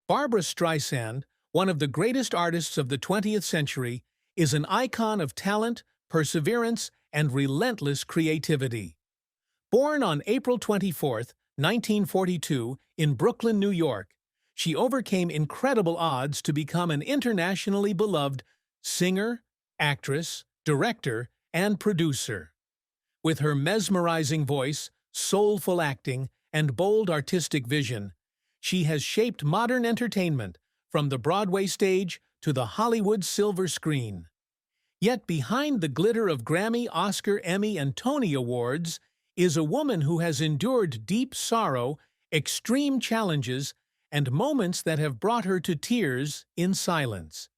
Barbra Streisand, one of the greatest artists of the 20th century, is an icon of talent, perseverance, and relentless creativity. Born on April 24, 1942, in Brooklyn, New York, she overcame incredible odds to become an internationally beloved singer, actress, director, and producer. With her mesmerizing voice, soulful acting, and bold artistic vision, she has shaped modern entertainment from the Broadway stage to the Hollywood silver screen. Yet behind the glitter of Grammy, Oscar, Emmy, and Tony Awards is a woman who has endured deep sorrow, extreme challenges, and moments that have brought her to tears in silence.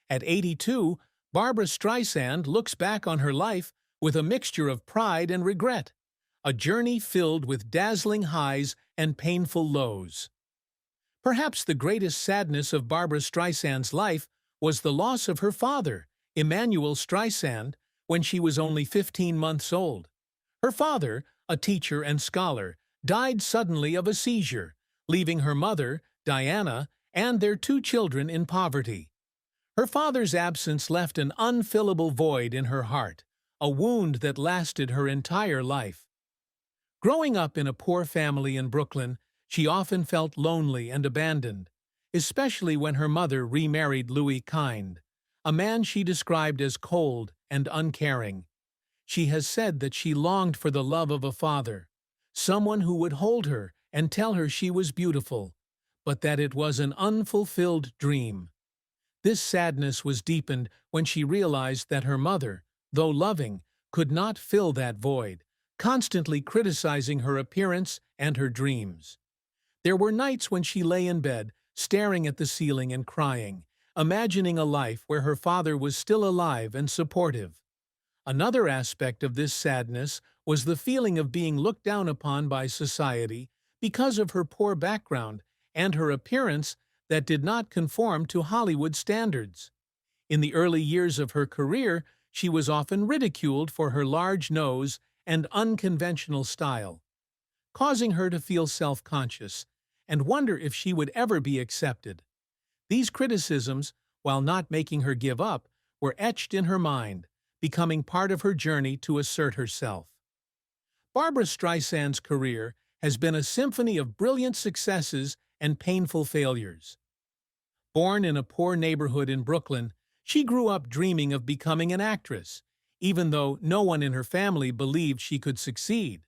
At 82, Barbra Streisand looks back on her life with a mixture of pride and regret, a journey filled with dazzling highs and painful lows. Perhaps the greatest sadness of Barbra Streisand's life was the loss of her father, Emanuel Streisand, when she was only 15 months old. Her father, a teacher and scholar, died suddenly of a seizure, leaving her mother, Diana, and their 2 children in poverty. Her father's absence left an unfillable void in her heart, a wound that lasted her entire life. Growing up in a poor family in Brooklyn, she often felt lonely and abandoned, especially when her mother remarried Louis Kind, a man she described as cold and uncaring. She has said that she longed for the love of a father, someone who would hold her and tell her she was beautiful, but that it was an unfulfilled dream. This sadness was deepened when she realized that her mother, though loving, could not fill that void, constantly criticizing her appearance and her dreams. There were nights when she lay in bed, staring at the ceiling and crying, imagining a life where her father was still alive and supportive. Another aspect of this sadness was the feeling of being looked down upon by society because of her poor background and her appearance that did not conform to Hollywood standards. In the early years of her career, she was often ridiculed for her large nose and unconventional style, causing her to feel self-conscious and wonder if she would ever be accepted. These criticisms, while not making her give up, were etched in her mind, becoming part of her journey to assert herself. Barbra Streisand's career has been a symphony of brilliant successes and painful failures. Born in a poor neighborhood in Brooklyn, she grew up dreaming of becoming an actress, even though no one in her family believed she could succeed.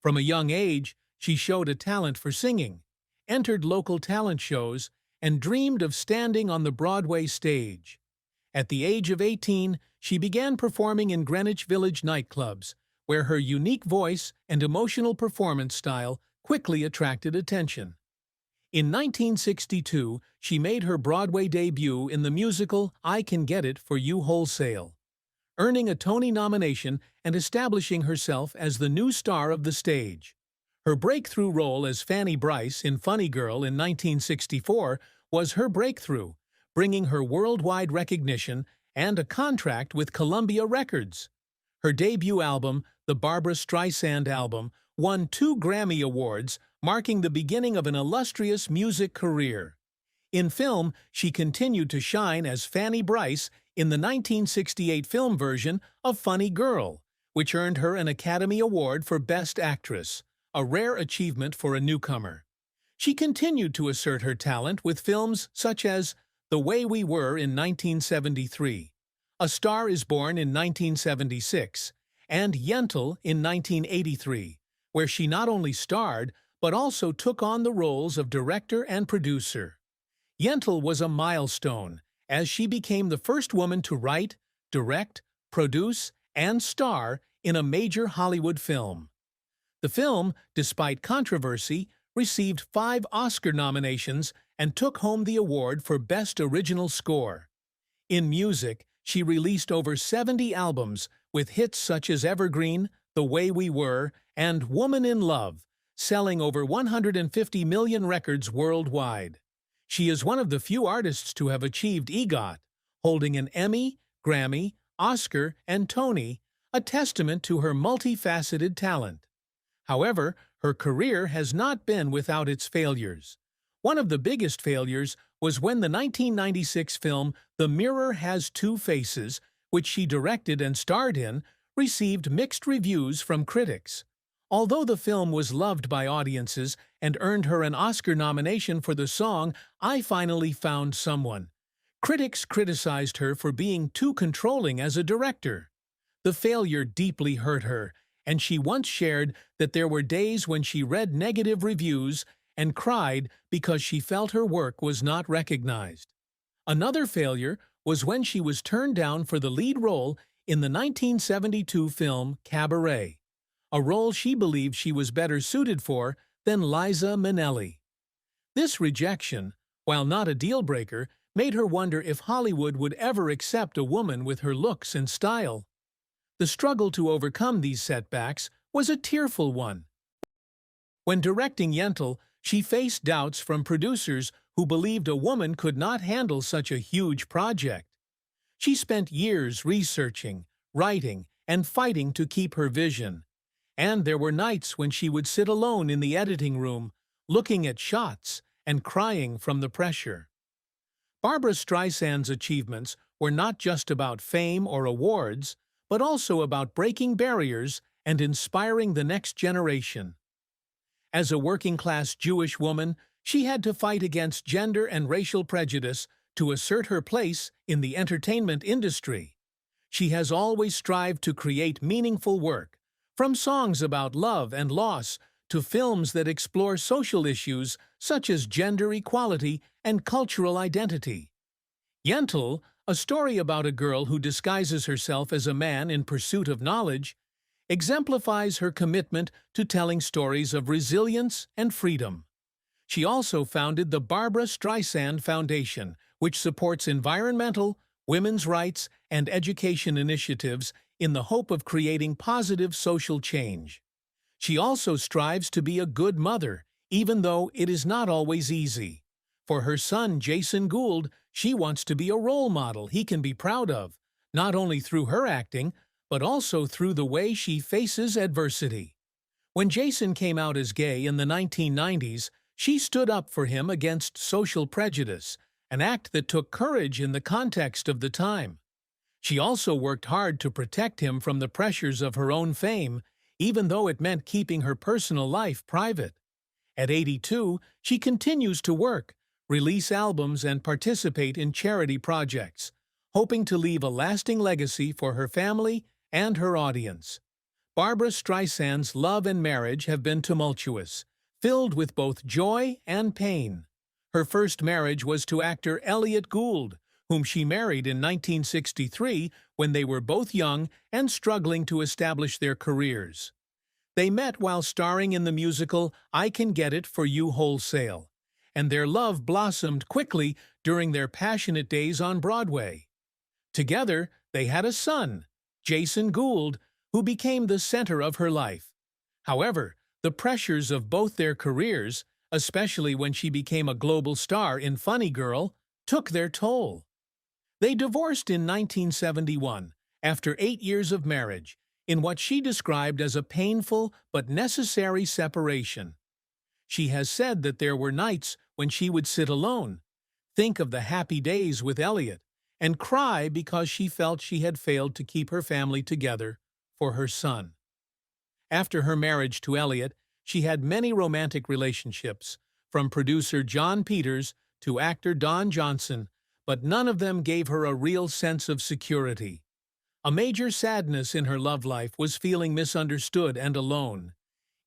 From a young age, she showed a talent for singing, entered local talent shows, and dreamed of standing on the Broadway stage. At the age of 18, she began performing in Greenwich Village nightclubs, where her unique voice and emotional performance style quickly attracted attention. In 1962, she made her Broadway debut in the musical I Can Get It For You Wholesale, earning a Tony nomination and establishing herself as the new star of the stage. Her breakthrough role as Fanny Brice in Funny Girl in 1964 was her breakthrough, bringing her worldwide recognition and a contract with Columbia Records. Her debut album, the Barbra Streisand Album, won 2 Grammy Awards, marking the beginning of an illustrious music career. In film, she continued to shine as Fanny Brice in the 1968 film version of Funny Girl, which earned her an Academy Award for Best Actress, a rare achievement for a newcomer. She continued to assert her talent with films such as The Way We Were in 1973, A Star Is Born in 1976, and Yentl in 1983, where she not only starred but also took on the roles of director and producer. Yentl was a milestone, as she became the first woman to write, direct, produce, and star in a major Hollywood film. The film, despite controversy, received 5 Oscar nominations and took home the award for Best Original Score. In music, she released over 70 albums, with hits such as Evergreen, The Way We Were, and Woman in Love, selling over 150 million records worldwide. She is one of the few artists to have achieved EGOT, holding an Emmy, Grammy, Oscar, and Tony, a testament to her multifaceted talent. However, her career has not been without its failures. One of the biggest failures was when the 1996 film The Mirror Has Two Faces, which she directed and starred in, received mixed reviews from critics. Although the film was loved by audiences and earned her an Oscar nomination for the song I Finally Found Someone, critics criticized her for being too controlling as a director. The failure deeply hurt her, and she once shared that there were days when she read negative reviews and cried because she felt her work was not recognized. Another failure was when she was turned down for the lead role in the 1972 film Cabaret, a role she believed she was better suited for than Liza Minnelli. This rejection, while not a deal-breaker, made her wonder if Hollywood would ever accept a woman with her looks and style. The struggle to overcome these setbacks was a tearful one. When directing Yentl, she faced doubts from producers who believed a woman could not handle such a huge project. She spent years researching, writing, and fighting to keep her vision. And there were nights when she would sit alone in the editing room, looking at shots and crying from the pressure. Barbra Streisand's achievements were not just about fame or awards, but also about breaking barriers and inspiring the next generation. As a working-class Jewish woman, she had to fight against gender and racial prejudice to assert her place in the entertainment industry. She has always strived to create meaningful work, from songs about love and loss to films that explore social issues such as gender equality and cultural identity. Yentl, a story about a girl who disguises herself as a man in pursuit of knowledge, exemplifies her commitment to telling stories of resilience and freedom. She also founded the Barbra Streisand Foundation, which supports environmental, women's rights, and education initiatives in the hope of creating positive social change. She also strives to be a good mother, even though it is not always easy. For her son, Jason Gould, she wants to be a role model he can be proud of, not only through her acting, but also through the way she faces adversity. When Jason came out as gay in the 1990s, she stood up for him against social prejudice, an act that took courage in the context of the time. She also worked hard to protect him from the pressures of her own fame, even though it meant keeping her personal life private. At 82, she continues to work, release albums, and participate in charity projects, hoping to leave a lasting legacy for her family and her audience. Barbra Streisand's love and marriage have been tumultuous, filled with both joy and pain. Her first marriage was to actor Elliott Gould, whom she married in 1963 when they were both young and struggling to establish their careers. They met while starring in the musical I Can Get It For You Wholesale, and their love blossomed quickly during their passionate days on Broadway. Together, they had a son, Jason Gould, who became the center of her life. However, the pressures of both their careers, especially when she became a global star in Funny Girl, took their toll. They divorced in 1971, after 8 years of marriage, in what she described as a painful but necessary separation. She has said that there were nights when she would sit alone, think of the happy days with Elliott, and cry because she felt she had failed to keep her family together for her son. After her marriage to Elliott, she had many romantic relationships, from producer John Peters to actor Don Johnson, but none of them gave her a real sense of security. A major sadness in her love life was feeling misunderstood and alone.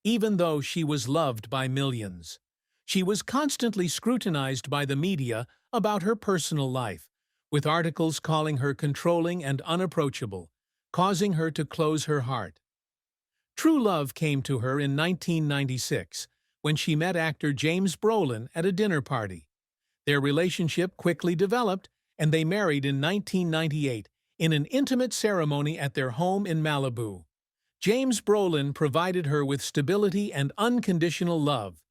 Even though she was loved by millions, she was constantly scrutinized by the media about her personal life, with articles calling her controlling and unapproachable, causing her to close her heart. True love came to her in 1996, when she met actor James Brolin at a dinner party. Their relationship quickly developed, and they married in 1998 in an intimate ceremony at their home in Malibu. James Brolin provided her with stability and unconditional love,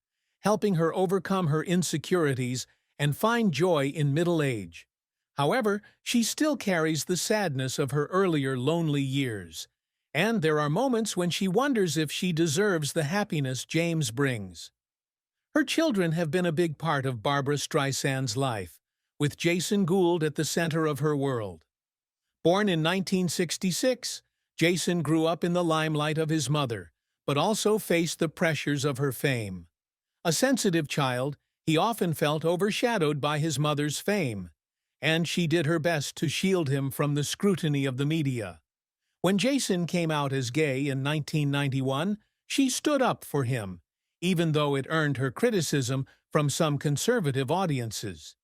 helping her overcome her insecurities and find joy in middle age. However, she still carries the sadness of her earlier lonely years, and there are moments when she wonders if she deserves the happiness James brings. Her children have been a big part of Barbra Streisand's life, with Jason Gould at the center of her world. Born in 1966, Jason grew up in the limelight of his mother, but also faced the pressures of her fame. A sensitive child, he often felt overshadowed by his mother's fame, and she did her best to shield him from the scrutiny of the media. When Jason came out as gay in 1991, she stood up for him, even though it earned her criticism from some conservative audiences.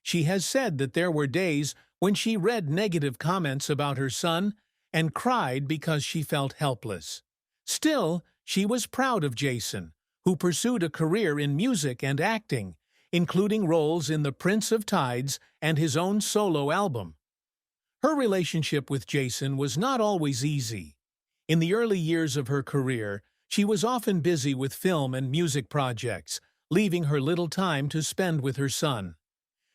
She has said that there were days when she read negative comments about her son and cried because she felt helpless. Still, she was proud of Jason, who pursued a career in music and acting, including roles in The Prince of Tides and his own solo album. Her relationship with Jason was not always easy. In the early years of her career, she was often busy with film and music projects, leaving her little time to spend with her son.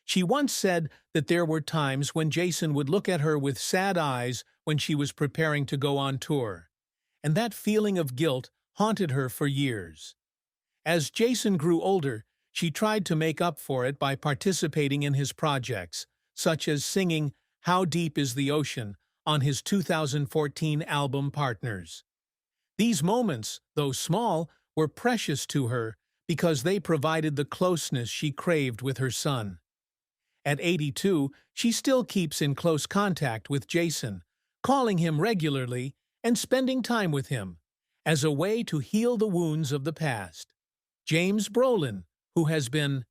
She once said that there were times when Jason would look at her with sad eyes when she was preparing to go on tour, and that feeling of guilt haunted her for years. As Jason grew older, she tried to make up for it by participating in his projects, such as singing "How Deep Is the Ocean" on his 2014 album Partners. These moments, though small, were precious to her because they provided the closeness she craved with her son. At 82, she still keeps in close contact with Jason, calling him regularly and spending time with him, as a way to heal the wounds of the past. James Brolin, who has been